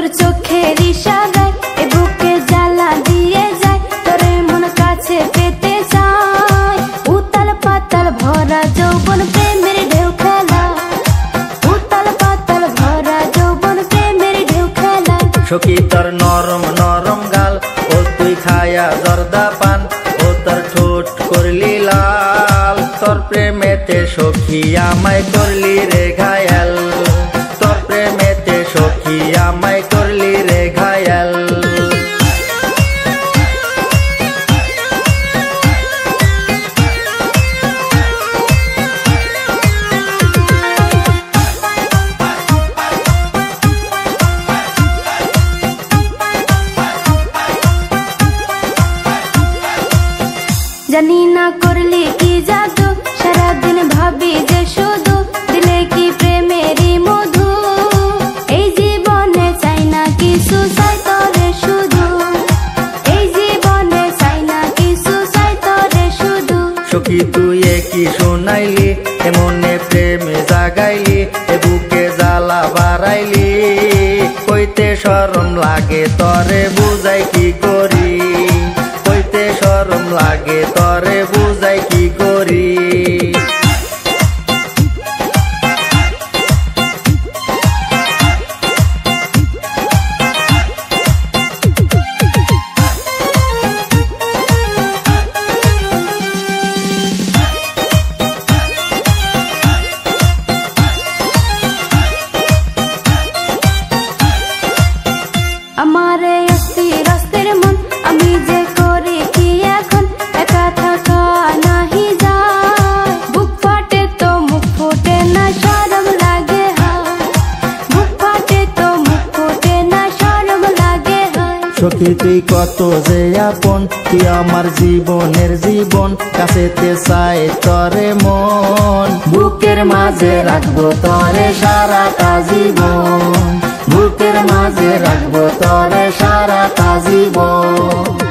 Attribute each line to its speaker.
Speaker 1: তোর চোখের ইশারায় এ বুকে জ্বালা দিয়ে যায়, তোরে মন কাছে পেতে চায়। উতাল পাতাল ভরা যৌবন প্রেমের ঢেউ খেলা, উতাল পাতাল ভরা যৌবন প্রেমের ঢেউ খেলা।
Speaker 2: সখী তোর নরম নরম গাল, ও তুই খায়া জর্দা পান, ও তোর ঠোঁট করলি লাল। তোর প্রেমেতে সখী আমায় করলি রে ঘায়াল, তোর প্রেমেতে সখী আমায় করলি রে ঘায়াল।
Speaker 1: জানি না করলি কি জাদু, সারাদিন ভাবি যে শুধু দিলে কি প্রেমেরই মধু। এই জীবনে চাই না কিছু, চাই তোরে শুধু, এই জীবনে চাই না কিছু, চাই তোরে শুধু।
Speaker 2: সখী তুই কি শোনাইলি, এমনে প্রেমে জাগাইলি, এ বুকে জ্বালা বাড়াইলি। কইতে শরম লাগে তরে বুঝাই কি করি, কইতে শরম লাগে তরে বুঝাই কি করি।
Speaker 1: আমারে অস্থির অস্থির মন, আমি যে করি কি এখন, একা থাকা নাহি যায়। বুক ফাটে তো মুখ ফুটে না, শরম লাগে হায়, বুক ফাটে তো মুখ ফুটে না, শরম লাগে হায়।
Speaker 2: সখী তুই কত যে আপন, তুই আমার জীবনের জীবন, কাছেতে চাই তরে মন। বুকের মাঝে রাখবো তরে সারাটা জীবন, বুকের মাঝে রাখবো তরে সারাটা জীবন।